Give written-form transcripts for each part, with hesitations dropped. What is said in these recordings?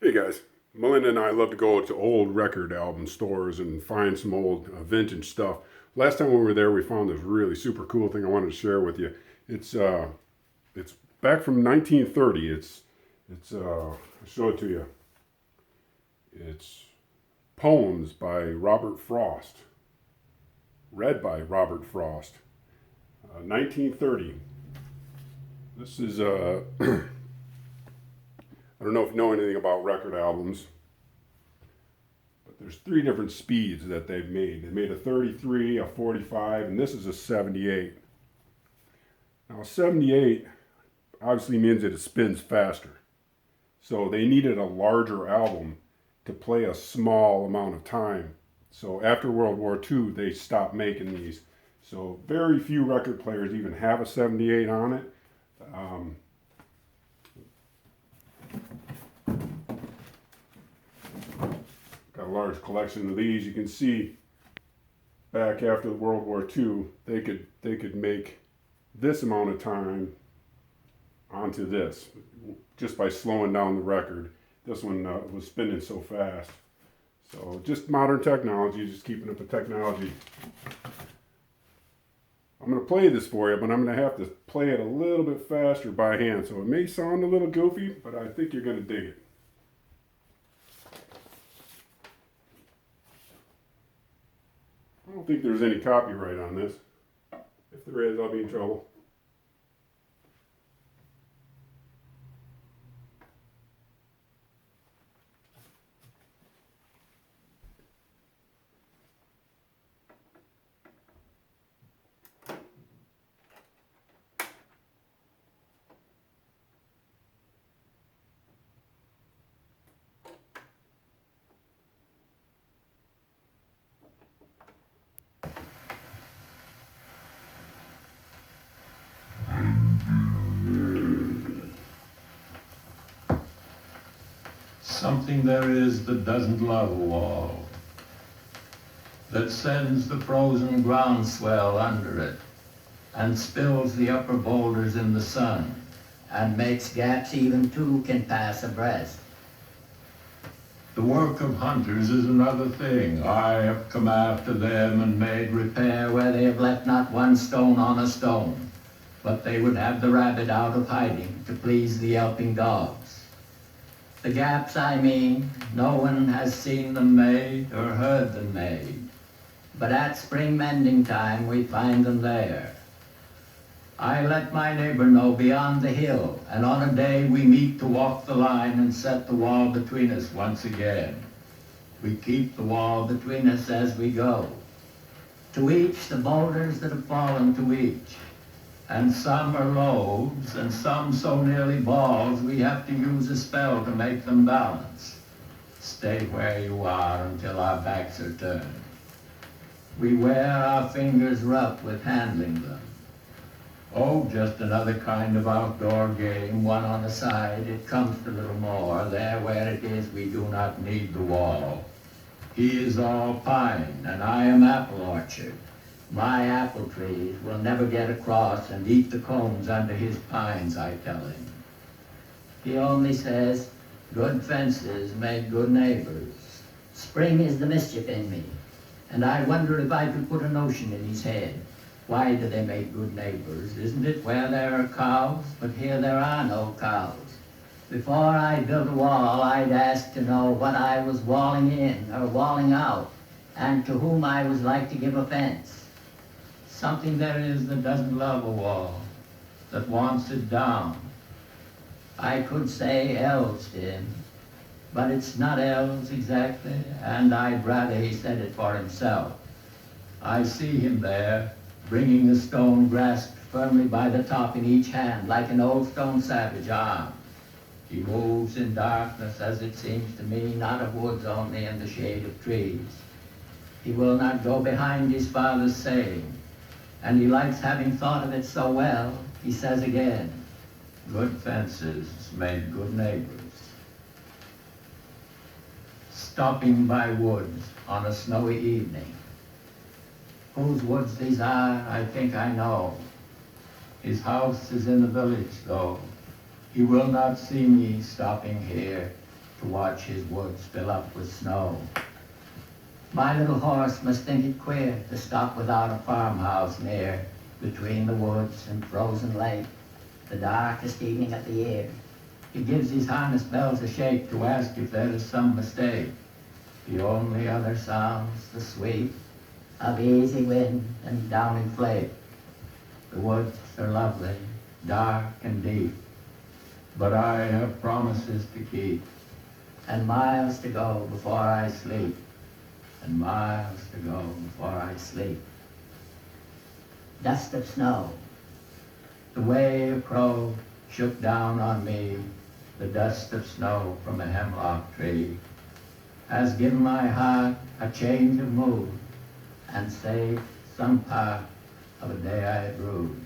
Hey guys, Melinda and I love to go to old record album stores and find some old vintage stuff. Last time we were there, we found this really super cool thing I wanted to share with you. It's uh, it's back from 1930. I'll show it to you. It's poems by Robert Frost, read by Robert Frost. 1930. This is I don't know if you know anything about record albums, but there's three different speeds that they've made. They made a 33, a 45, and this is a 78. Now, a 78 obviously means that it spins faster. So they needed a larger album to play a small amount of time. So after World War II, they stopped making these. So very few record players even have a 78 on it. Um, Got a large collection of these. You can see back after World War II, they could make this amount of time onto this just by slowing down the record. This one was spinning so fast. So just modern technology, just keeping up with technology. I'm going to play this for you, but I'm going to have to play it a little bit faster by hand. So it may sound a little goofy, but I think you're going to dig it. I don't think there's any copyright on this. If there is, I'll be in trouble. Something there is that doesn't love a wall, that sends the frozen groundswell under it, and spills the upper boulders in the sun, and makes gaps even two can pass abreast. The work of hunters is another thing. I have come after them and made repair Where they have left not one stone on a stone, but they would have the rabbit out of hiding to please the yelping dogs. The gaps, I mean, no one has seen them made or heard them made, but at spring mending time we find them there. I let my neighbor know beyond the hill, and on a day we meet to walk the line and set the wall between us once again. We keep the wall between us as we go. To each the boulders that have fallen to each, and some are lobes, and some so nearly balls we have to use a spell to make them balance. Stay where you are until our backs are turned. We wear our fingers rough with handling them. Oh, just another kind of outdoor game, one on the side, it comes to little more. There where it is we do not need the wall. He is all pine, and I am apple orchard. My apple trees will never get across and eat the cones under his pines, I tell him. He only says, good fences make good neighbors. Spring is the mischief in me, and I wonder if I could put a notion in his head. Why do they make good neighbors? Isn't it where there are cows? But here there are no cows. Before I built a wall, I'd ask to know what I was walling in or walling out, and to whom I was like to give offense. Something there is that doesn't love a wall, that wants it down. I could say elves to him, but it's not elves exactly, and I'd rather he said it for himself. I see him there, bringing the stone grasped firmly by the top in each hand, like an old stone savage arm. He moves in darkness, as it seems to me, not of woods only and the shade of trees. He will not go behind his father's saying, and he likes having thought of it so well, he says again, good fences make good neighbors. Stopping by woods on a snowy evening. Whose woods these are, I think I know. His house is in the village, though. He will not see me stopping here. to watch his woods fill up with snow. My little horse must think it queer to stop without a farmhouse near, between the woods and frozen lake, the darkest evening of the year. He gives his harness bells a shake to ask if there is some mistake. The only other sounds the sweep of easy wind and downy flake. The woods are lovely, dark and deep, but I have promises to keep, and miles to go before I sleep, and miles to go before I sleep. Dust of snow, the way a crow shook down on me, the dust of snow from a hemlock tree, has given my heart a change of mood, and saved some part of a day I had rued.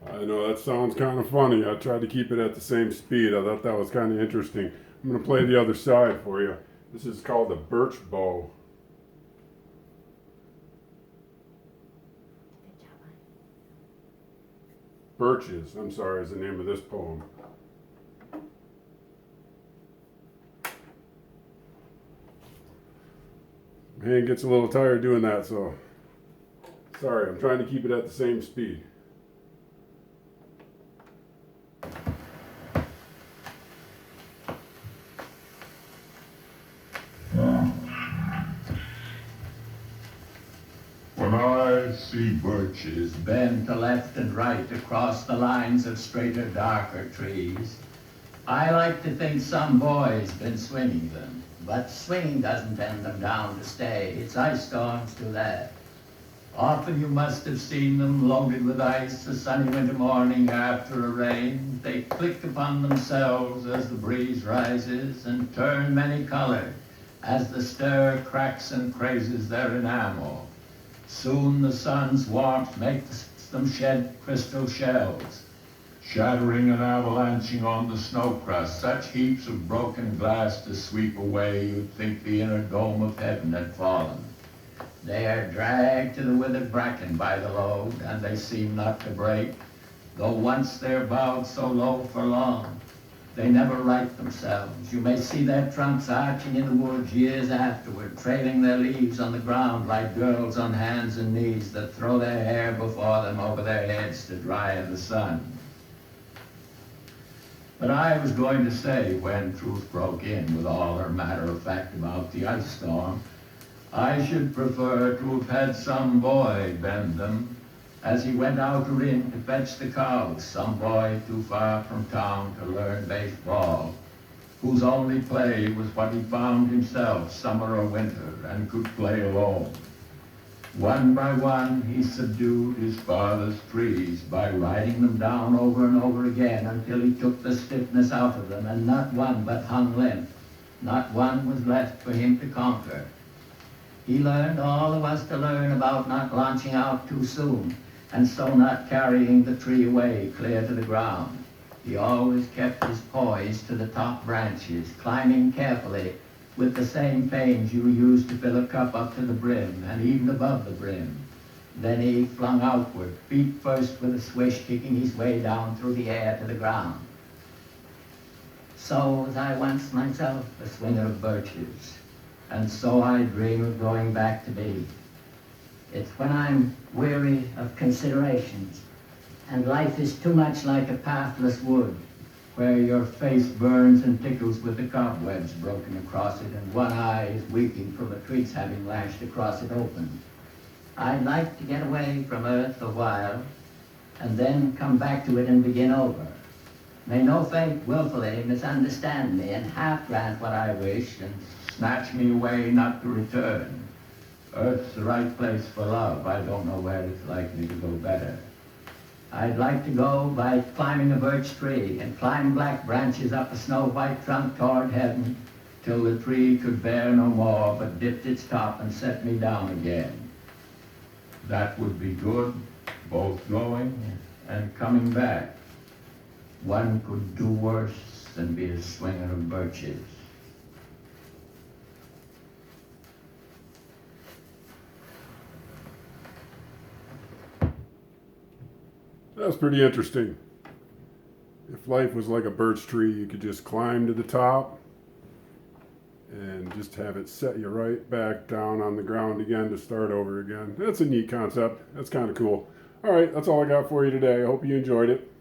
I know that sounds kind of funny. I tried to keep it at the same speed. I thought that was kind of interesting. I'm going to play the other side for you. This is called the birch bow. Birches, I'm sorry, is the name of this poem. Hand gets a little tired doing that, so sorry, I'm trying to keep it at the same speed. When I see birches bend to left and right across the lines of straighter, darker trees, I like to think some boy's been swinging them. But swinging doesn't bend them down to stay. It's ice storms do that. Often you must have seen them loaded with ice a sunny winter morning after a rain. They click upon themselves as the breeze rises and turn many-colored as the stir cracks and crazes their enamel. Soon the sun's warmth makes them shed crystal shells, shattering and avalanching on the snow crust, such heaps of broken glass to sweep away you'd think the inner dome of heaven had fallen. They are dragged to the withered bracken by the load, and they seem not to break, though once they're bowed so low for long. They never right themselves. You may see their trunks arching in the woods years afterward, trailing their leaves on the ground like girls on hands and knees that throw their hair before them over their heads to dry in the sun. But I was going to say, when truth broke in with all her matter of fact about the ice storm, I should prefer to have had some boy bend them as he went out or in to fetch the cows, some boy too far from town to learn baseball, whose only play was what he found himself, summer or winter, and could play alone. One by one he subdued his father's trees by riding them down over and over again until he took the stiffness out of them, and not one but hung limp. Not one was left for him to conquer. He learned all there was to learn about not launching out too soon, and so not carrying the tree away clear to the ground. He always kept his poise to the top branches, climbing carefully with the same pains you use to fill a cup up to the brim and even above the brim. Then he flung outward, feet first with a swish, kicking his way down through the air to the ground. So was I once myself a swinger of birches, and so I dream of going back to be. It's when I'm weary of considerations, and life is too much like a pathless wood, where your face burns and tickles with the cobwebs broken across it, and one eye is weeping from the twigs having lashed across it open. I'd like to get away from earth a while, and then come back to it and begin over. May no fate willfully misunderstand me, and half grant what I wish, and snatch me away not to return. Earth's the right place for love. I don't know where it's likely to go better. I'd like to go by climbing a birch tree and climb black branches up a snow-white trunk toward heaven till the tree could bear no more but dipped its top and set me down again. That would be good, both going and coming back. One could do worse than be a swinger of birches. That's pretty interesting. If life was like a birch tree, you could just climb to the top and just have it set you right back down on the ground again to start over again. That's a neat concept. That's kind of cool. All right, that's all I got for you today. I hope you enjoyed it.